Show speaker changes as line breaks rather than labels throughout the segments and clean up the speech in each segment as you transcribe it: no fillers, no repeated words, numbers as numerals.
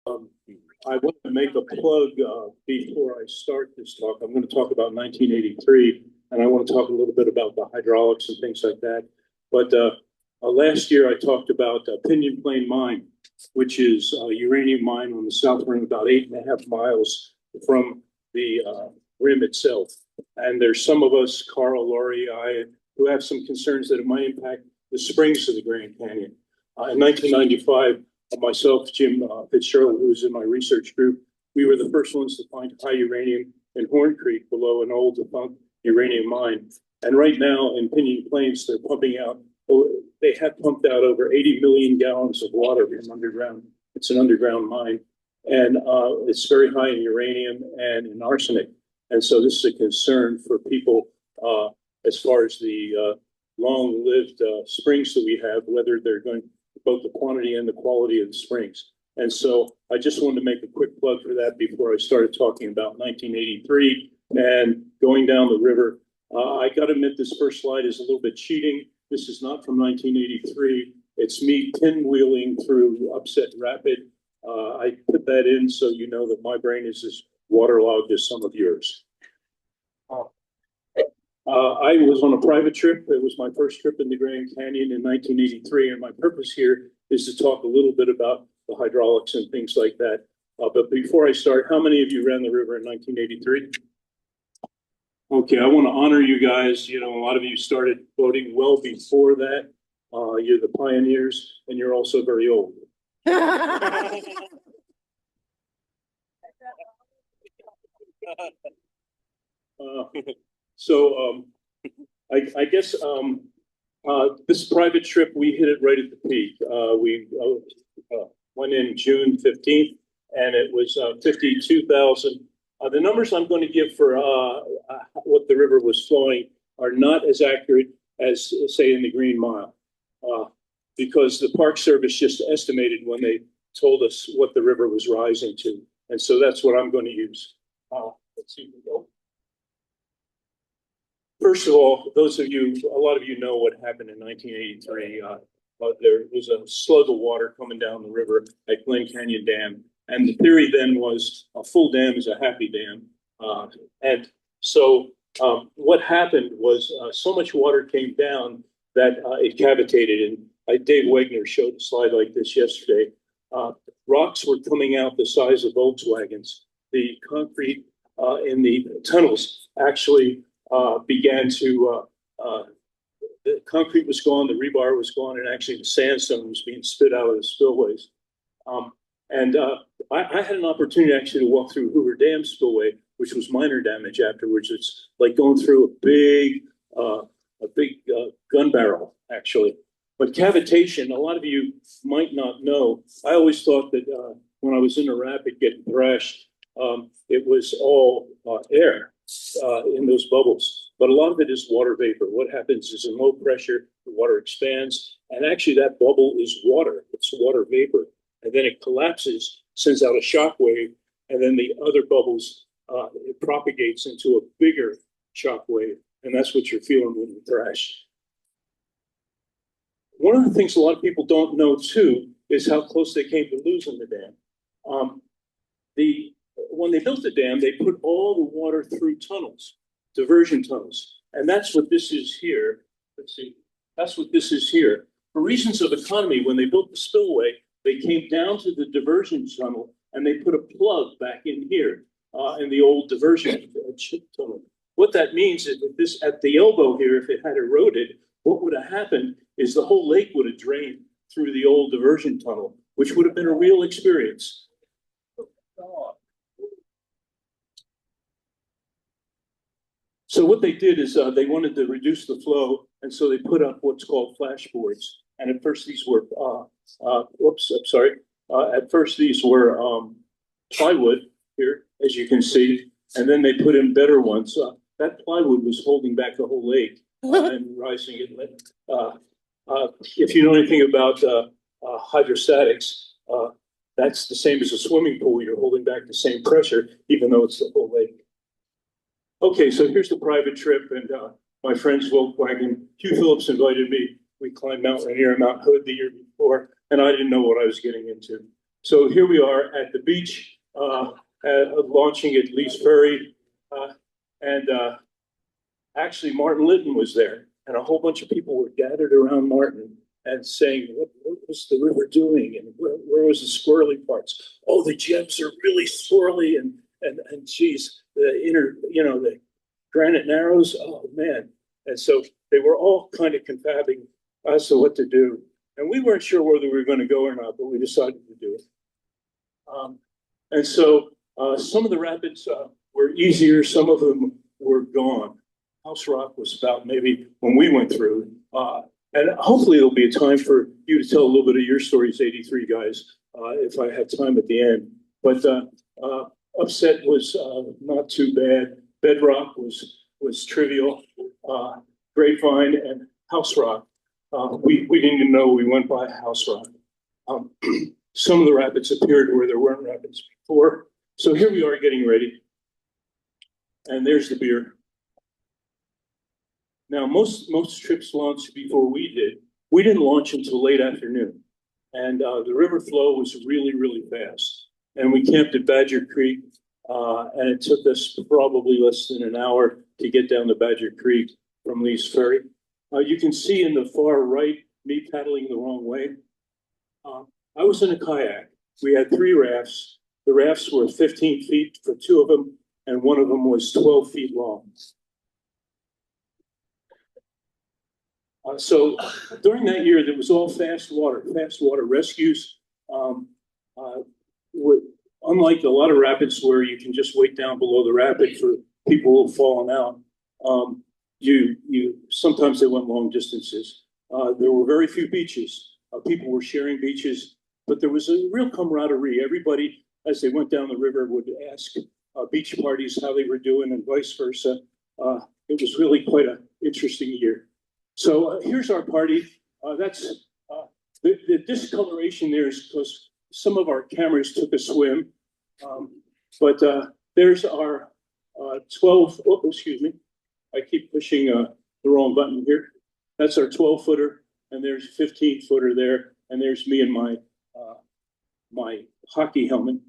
Um, I want to make a plug before I start this talk. I'm going to talk about 1983, and I want to talk a little bit about the hydraulics and things like that. But last year I talked about Pinyon Plain Mine, which is a uranium mine on the south rim, about 8.5 miles from the rim itself. And there's some of us, Carl, Laurie, I, who have some concerns that it might impact the springs of the Grand Canyon. In 1995, myself, Jim Fitzgerald, who was in my research group, we were the first ones to find high uranium in Horn Creek below an old defunct uranium mine. And right now in Pinyon Plains, they're pumping out, they have pumped out over 80 million gallons of water from underground. It's an underground mine. And it's very high in uranium and in arsenic. And so this is a concern for people as far as the long-lived springs that we have, whether they're going both the quantity and the quality of the springs. And so I just wanted to make a quick plug for that before I started talking about 1983 and going down the river. I got to admit, this first slide is a little bit cheating. This is not from 1983. It's me pinwheeling through Upset Rapid. I put that in so you know that my brain is as waterlogged as some of yours. I was on a private trip. It was my first trip in the Grand Canyon in 1983, and my purpose here is to talk a little bit about the hydraulics and things like that. But before I start, how many of you ran the river in 1983? Okay, I want to honor you guys. You know, a lot of you started voting well before that. You're the pioneers, and you're also very old. I guess this private trip, we hit it right at the peak. We went in June 15th, and it was 52,000. The numbers I'm going to give for what the river was flowing are not as accurate as, say, in the Green Mile, because the Park Service just estimated when they told us what the river was rising to. And so that's what I'm going to use. Let's see if we go. First of all, those of you, a lot of you know what happened in 1983. There was a slug of water coming down the river at Glen Canyon Dam. And the theory then was a full dam is a happy dam. And so what happened was so much water came down that it cavitated. And Dave Wegner showed a slide like this yesterday. Rocks were coming out the size of Volkswagens. The concrete in the tunnels actually began to, the concrete was gone, the rebar was gone, and actually the sandstone was being spit out of the spillways. I had an opportunity actually to walk through Hoover Dam spillway, which was minor damage afterwards. It's like going through a big gun barrel, actually. But cavitation, a lot of you might not know. I always thought that when I was in a rapid getting thrashed, it was all air in those bubbles. But a lot of it is water vapor. What happens is in low pressure, the water expands, and actually that bubble is water. It's water vapor. And then it collapses, sends out a shock wave, and then the other bubbles, it propagates into a bigger shock wave. And that's what you're feeling when you thrash. One of the things a lot of people don't know, too, is how close they came to losing the dam. When they built the dam, they put all the water through tunnels, diversion tunnels. And that's what this is here. Let's see. That's what this is here. For reasons of economy, when they built the spillway, they came down to the diversion tunnel and they put a plug back in here in the old diversion tunnel. What that means is that this, at the elbow here, if it had eroded, what would have happened is the whole lake would have drained through the old diversion tunnel, which would have been a real experience. So what they did is they wanted to reduce the flow, and so they put up what's called flashboards. And at first these were, at first these were plywood here, as you can see, and then they put in better ones. That plywood was holding back the whole lake and rising it. If you know anything about hydrostatics, that's the same as a swimming pool. You're holding back the same pressure, even though it's the whole lake. Okay, so here's the private trip, and my friend's Volkswagen. Hugh Phillips invited me. We climbed Mount Rainier and Mount Hood the year before, and I didn't know what I was getting into. So here we are at the beach, launching at Lee's Ferry. And actually, Martin Litton was there, and a whole bunch of people were gathered around Martin and saying, what was the river doing? And where was the swirly parts? Oh, the gems are really swirly, and geez, the inner, the granite narrows, oh man. And so they were all kind of confabbing as to what to do. And we weren't sure whether we were going to go or not, but we decided to do it. And so some of the rapids were easier, some of them were gone. House Rock was about maybe when we went through. And hopefully there'll be a time for you to tell a little bit of your stories, 83 guys, if I have time at the end. But Upset was not too bad. Bedrock was trivial. Grapevine and House Rock. We didn't even know we went by House Rock. Some of the rapids appeared where there weren't rapids before. So here we are getting ready. And there's the beer. Now, most trips launched before we did. We didn't launch until late afternoon. And the river flow was really, really fast. And we camped at Badger Creek. And it took us probably less than an hour to get down to Badger Creek from Lee's Ferry. You can see in the far right, me paddling the wrong way. I was in a kayak. We had 3 rafts. The rafts were 15 feet for 2 of them, and one of them was 12 feet long. So during that year, there was all fast water rescues. Unlike a lot of rapids where you can just wait down below the rapid for people who have fallen out, sometimes they went long distances. There were very few beaches. People were sharing beaches, but there was a real camaraderie. Everybody, as they went down the river, would ask beach parties how they were doing and vice versa. It was really quite an interesting year. So here's our party. That's the discoloration there is because some of our cameras took a swim. But there's our 12, oh, excuse me. I keep pushing the wrong button here. That's our 12-footer, and there's a 15-footer there, and there's me and my hockey helmet.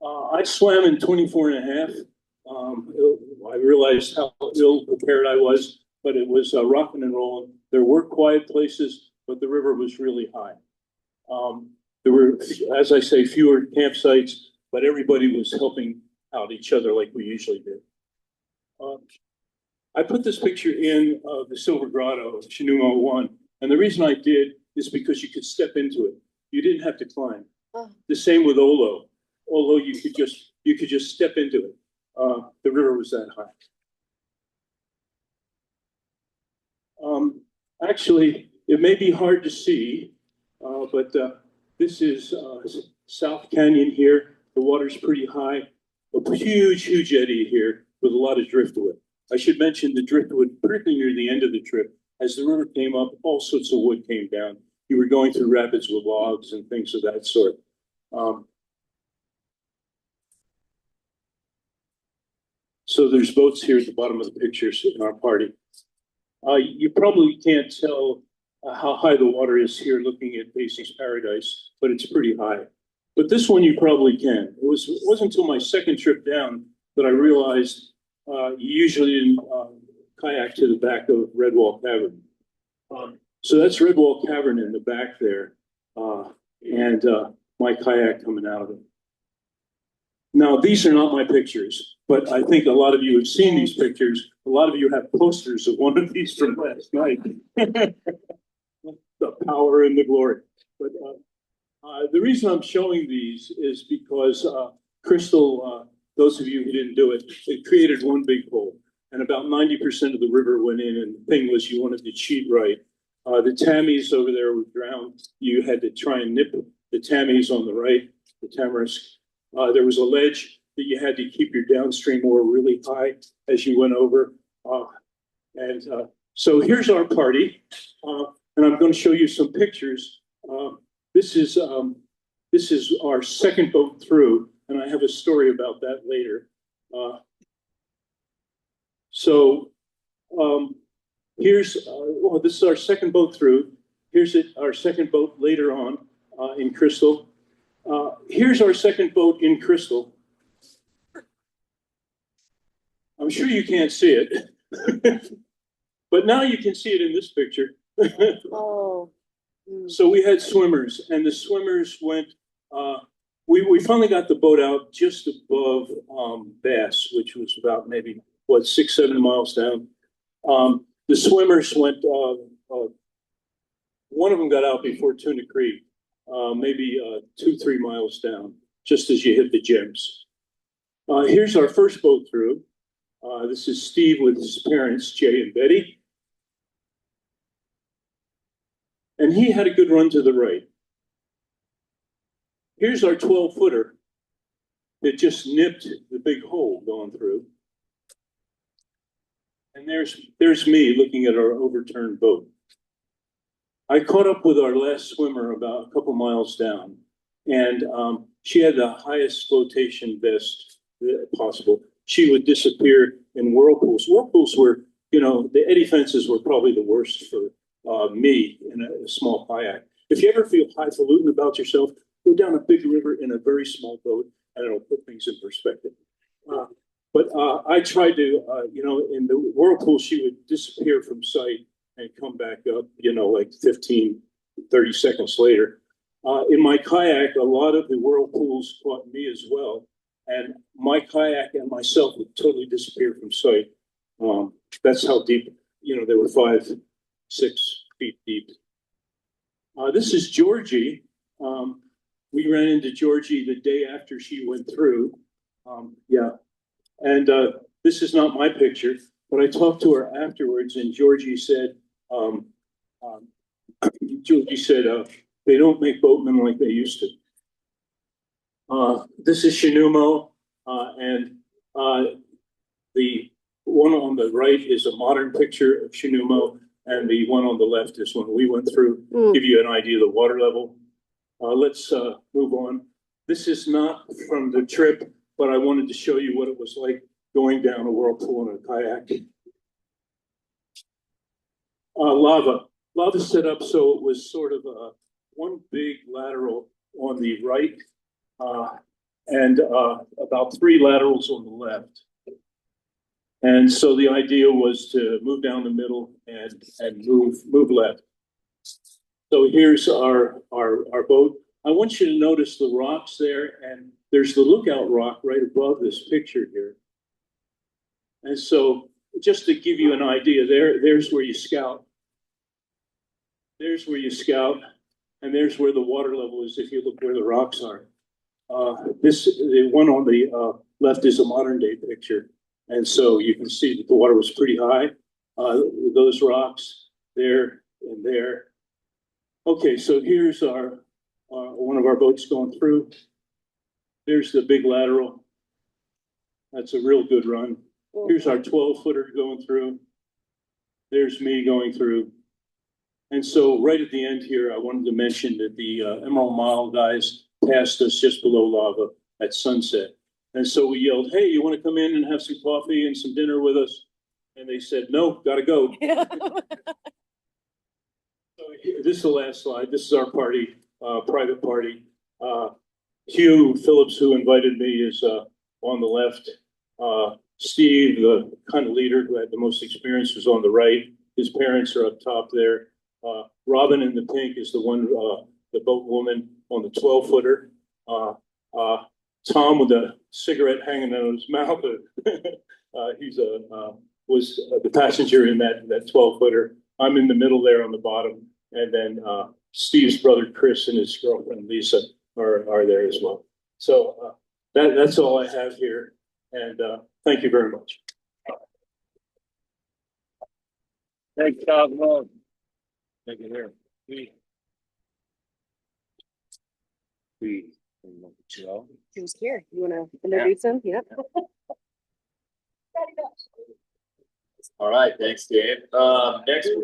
I swam in 24 and a half. I realized how ill prepared I was, but it was rocking and rolling. There were quiet places, but the river was really high. There were, as I say, fewer campsites, but everybody was helping out each other like we usually do. I put this picture in of the Silver Grotto of Chinuma 1, and the reason I did is because you could step into it. You didn't have to climb. Oh. The same with Olo. Olo, you could just step into it. The river was that high. Actually, it may be hard to see, but this is South Canyon here. The water's pretty high. A huge, huge eddy here with a lot of driftwood. I should mention the driftwood, particularly near the end of the trip. As the river came up, all sorts of wood came down. You were going through rapids with logs and things of that sort. So there's boats here at the bottom of the pictures in our party. You probably can't tell how high the water is here looking at Basie's Paradise, but it's pretty high. But this one you probably can. It wasn't until my second trip down that I realized you usually didn't kayak to the back of Redwall Cavern. So that's Redwall Cavern in the back there, and my kayak coming out of it. Now, these are not my pictures, but I think a lot of you have seen these pictures. A lot of you have posters of one of these from last night. The power and the glory. But the reason I'm showing these is because Crystal, those of you who didn't do it, it created one big hole, and about 90% of the river went in, and the thing was you wanted to cheat right. The Tammies over there were drowned. You had to try and nip the Tammies on the right, the Tamarisk. There was a ledge that you had to keep your downstream oar really high as you went over. So here's our party, and I'm going to show you some pictures. This is our second boat through, and I have a story about that later. Here's this is our second boat through. Here's our second boat later on in Crystal. Here's our second boat in Crystal. I'm sure you can't see it, but now you can see it in this picture.
Oh.
So we had swimmers, and the swimmers went. We finally got the boat out just above Bass, which was about maybe what 6-7 miles down. The swimmers went. One of them got out before Tuna Creek, maybe 2-3 miles down, just as you hit the gems. Here's our first boat through. This is Steve with his parents, Jay and Betty. And he had a good run to the right. Here's our 12-footer that just nipped the big hole going through. And there's me looking at our overturned boat. I caught up with our last swimmer about a couple miles down, and she had the highest flotation vest possible. She would disappear in whirlpools. Whirlpools were, the eddy fences were probably the worst for me in a small kayak. If you ever feel highfalutin about yourself, go down a big river in a very small boat, and it'll put things in perspective. But I tried to, in the whirlpool, she would disappear from sight and come back up, like 15, 30 seconds later. In my kayak, a lot of the whirlpools caught me as well. And my kayak and myself would totally disappear from sight. That's how deep, they were 5-6 feet deep. This is Georgie. We ran into Georgie the day after she went through. And this is not my picture, but I talked to her afterwards, and Georgie said, they don't make boatmen like they used to. This is Shinumo, and the one on the right is a modern picture of Shinumo, and the one on the left is when we went through. Give you an idea of the water level. Let's move on. This is not from the trip, but I wanted to show you what it was like going down a whirlpool in a kayak. Lava set up so it was sort of one big lateral on the right and about 3 laterals on the left. And so the idea was to move down the middle and move left. So here's our boat. I want you to notice the rocks there, and there's the lookout rock right above this picture here. And so just to give you an idea, there's where you scout. There's where you scout, and there's where the water level is if you look where the rocks are. The one on the left is a modern day picture. And so you can see that the water was pretty high. Those rocks there and there. Okay, so here's our one of our boats going through. There's the big lateral. That's a real good run. Here's our 12-footer going through. There's me going through. And so right at the end here, I wanted to mention that the Emerald Mile guys passed us just below Lava at sunset. And so we yelled, "Hey, you want to come in and have some coffee and some dinner with us?" And they said, "No, gotta go." So this is the last slide. This is our party, private party. Hugh Phillips, who invited me, is on the left. Steve, the kind of leader who had the most experience, was on the right. His parents are up top there. Robin in the pink is the one, the boat woman on the 12-footer. Tom with a cigarette hanging out of his mouth. He's was the passenger in that 12-footer. I'm in the middle there on the bottom, and then Steve's brother Chris and his girlfriend Lisa are there as well. So that's all I have here, and thank you very much.
Thanks, Tom. Thank you here.
Who's here? You want to introduce him? Yep.
All right, thanks, Dave. Next, we're going to